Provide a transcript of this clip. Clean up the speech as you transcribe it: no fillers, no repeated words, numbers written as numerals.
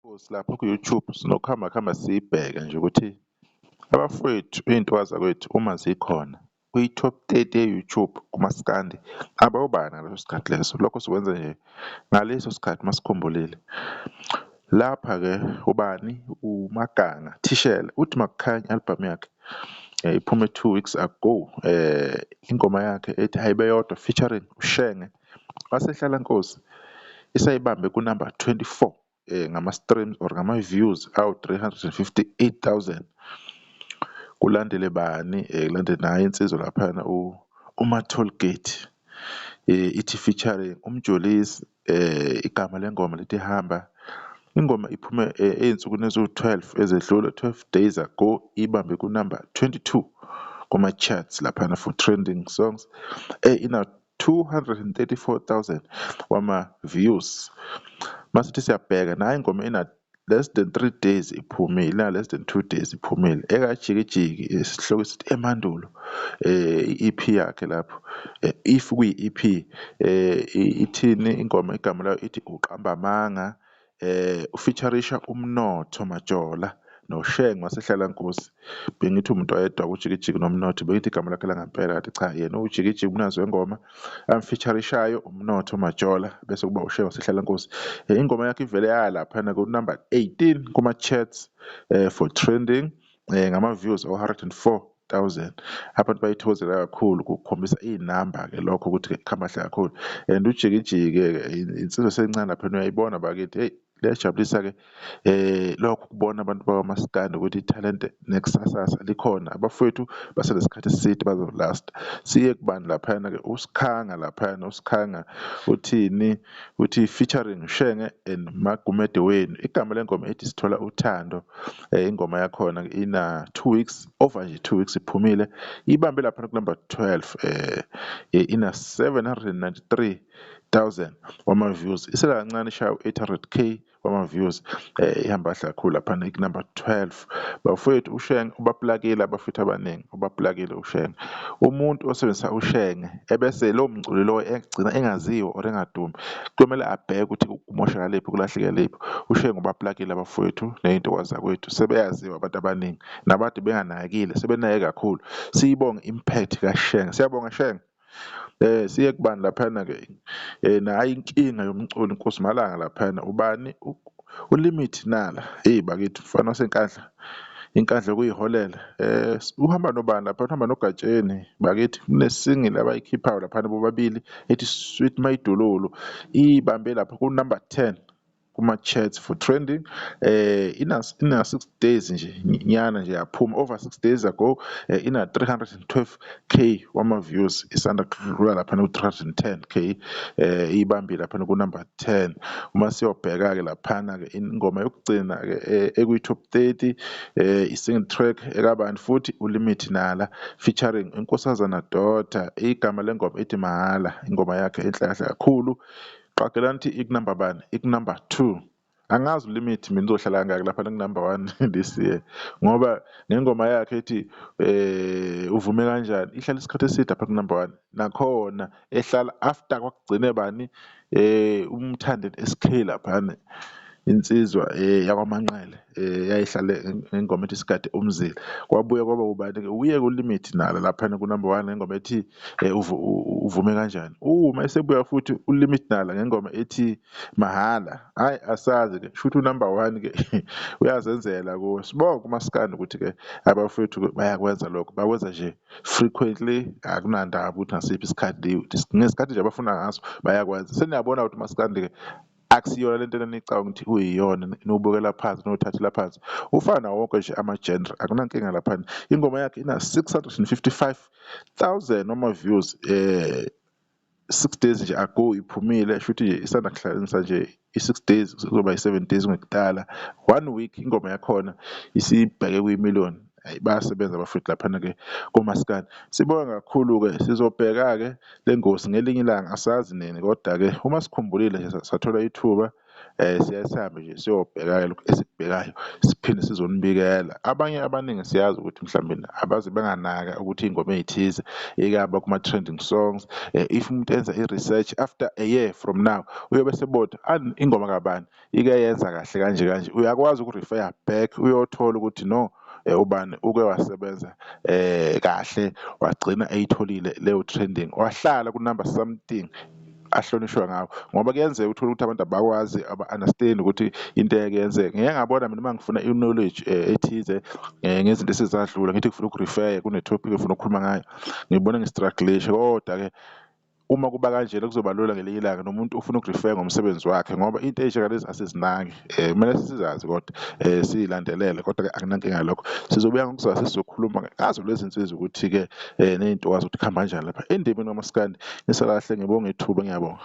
Lapho ku-YouTube sinokuhamba siyibheke nje ukuthi abafowethu iy'ntokazi zakwethu uma zikhona kwi-top 30 ye-YouTube kumaskandi abawubani ngaleso sikhathi leso. Lokho sikwenza nje ngaleso sikhathi masikhumbulile. Lapha-ke ubani? uMaganga Thishela uthi Makukhanya i-album yakhe iphume 2 weeks ago. Ingoma yakhe ethi Hayibe Yodwa featuring uShenge wasehlala Nkosi isayibambe kunumber 24 ngama-streams or ngama-views awu-358,000. Kulandele bani? Kulandele naye insizwa laphana uMa-Tollgate ithi featuring uMjolisi. Igama lengoma lithi Hamba. Ingoma iphume ey'nsukwini eziwu-12 ezedlule, 12 days ago, ibambe kunumber 22 kuma-charts laphana for trending songs. Ina 234,000 wama-views. Masithi siyabheka nayo ingoma ina less than 3 days iphumile, ina less than 2 days iphumile. Ekajikijiki isihloko esithi Emandulo, i-EP yakhe lapho. If kuyi-EP ithini ingoma? Igama layo ithi Uqamba Amanga. Ufeaturisha uMnotho Majola noShenge wasehlala Nkosi. Bengithi umuntu oyedwa kujikijiki noMnotho, bengithi igama lakhe langempela, kanti cha, yena ujikijiki unazo ingoma amfeaturishayo uMnotho Majola, bese kuba uShenge wasehlala Nkosi. Ingoma yakhe ivele yalaphana ku-number 18 kuma-charts for trending ngama-views o-104,000. Abantu bayithokozela kakhulu, kukhombisa iy'namba-ke lokho ukuthi kuhamba kahle kakhulu. And ujikijiki-ke insizwa esencane laphana uyayibona bakithi, heyi liyajabulisa-ke lokho ukubona abantu bakwaMaskandi ukuthi ithalente nekusasasa likhona. Abafowethu basenesikhathi eside bazolasta. Siye kubani laphayana-ke? uSikhanga laphayana, uSikhanga uthini? Uthi featuring uShenge and Magumede Wenu. Igama lengoma ethi Sithola Uthando. Ingoma yakhona ina 2 weeks, over nje 2 weeks iphumile, ibambe laphana kunumber 12. Ina 793,000 wama-views, isela kancane ishaya u-800K wama-views. Ihamba kahle kakhulu laphana ikunumber 12. Bafowethu uShenge ubaplakile abafowethu abaningi, ubaplakile uShenge. Umuntu osebenzisa uShenge ebese lowo mculi lowo egcina engaziwa or engadumi, kuyomele abheke ukuthi kumoshakaliphi, kulahlekeliphi. uShenge ubaplakile abafowethu ney'ntokazi zakwethu, sebeyaziwa abantu abaningi, nabade benganakile sebenake kakhulu. Siyibonge impact kaShenge, siyabonga Shenge. Siye kubani laphana-ke? Nayo inkinga yomculi Nkosi Malanga laphana, ubani? uLimit Nala. Bakithi mfana waseNkandla, inkandla kuyiholela. Uhamba nobani lapha? Uhamba noGatsheni bakithi. Kune-single abayikhiphayo laphana bobabili ethi Sweet Mayidololo, ibambe lapha ku-number 10 kuma-charts for trending. Ina 6 days nje nyana nje yaphuma, over 6 days ago. Ina 312K wama-views, isanda kudlula laphana ku-310K. Ibambile laphana ku-number 10. Uma siyobheka-ke laphana-ke ingoma yokugcina-ke ekwi-top 30, i-single track ekabani futhi? uLimit Nala featuring inkosazana Daughter. Igama lengoma ethi Mahala, ingoma yakhe enhle kahle kakhulu. Qakelani ukuthi ikunumber bani? Ikunumber 2. Angazi uLimit mina uzohlala kangaki lapha ku-number 1 this year, ngoba ngengoma yakhe ethi uvume kanjani ihlala isikhathi eside lapha ku-number 1. Nakhona ehlala after kwakugcine bani? uMthandeni SK laphana, insizwa yakwaManqele yayihlale ngengoma ethi Sigade Umzila. Kwabuye kwaba ubani-ke? Uye uLimit Nala laphana ku-number 1 ngengoma ethi uvume kanjani. Uma esebuya futhi uLimit Nala ngengoma ethi Mahala, hhayi asazi-ke, shuthi u-number 1-ke uyazenzela kuwe. Sibonge uMaskandi ukuthi-ke abafowethu bayakwenza lokho, bakwenza nje frequently, akunandaba ukuthi ngasiphi isikhathi, ngesikhathi nje abafuna ngaso bayakwenza. Seniyabona ukuthi uMaskandi-ke akusiyona lento enanicabanga ukuthi kuyiyona nobukela phansi nothathela phansi. Ufana nawo wonke nje ama-genre, akunankinga laphana. Ingoma yakhe ina 655,000 wama-views. 6 days nje ago iphumile, shuthi nje isanda kuhlanganisa nje i-6 days kuzoba i-7 days ngekudala. 1 week ingoma yakhona isibheke kwi-million. Bayasebenza abafowethu laphana-ke komaskandi. Sibonga kakhulu-ke, sizobheka-ke le ngosi ngelinye ilanga, asazi nini, kodwa-ke uma sikhumbulile nje sathola ithuba siyaye sihambe nje siyobheka lokhu esikubhekayo siphinde sizonibikela. Abanye abaningi siyazi ukuthi mhlawumbe abaze benganaka ukuthi iy'ngoma ey'thize ikaba kuma-trending songs. If umuntu enza i-research after a year from now uyobe esebona ingoma kabani ike yenza kahle kanje kanje, uyakwazi uku-refer back uyothola ukuthi no ubani uke wasebenza kahle wagcina eyitholile leyo trending, wahlala ku-number something ahlonishwa ngawo, ngoba kuyenzeka uthole ukuthi abantu abakwazi aba-understand ukuthi into eyeke yenzeka. Ngiyeke ngabona mina uma ngifuna i-knowledge ethize ngezinto esezadlula, ngithi ngifuna uku-refer kune-topic engifuna ukukhuluma ngayo, ngibone ngi-struggle-isha. Kodwa-ke uma kuba kanjena kuzoba lula ngelinye ilanga nomuntu ufuna uku-refer ngomsebenzi wakhe, ngoba into ey'njengalezi asizinaki. Kumele sizazi kodwa siyilandelele, kodwa-ke akunankinga ngalokho. Sizobuya ngokuzayo sizokhuluma ngazo lezi nsizwa ukuthi-ke ney'ntokazi ukuthi kuhamba kanjani lapha endimeni kamaskandi. Ngisakahle ngibonge ithuba, ngiyabonga.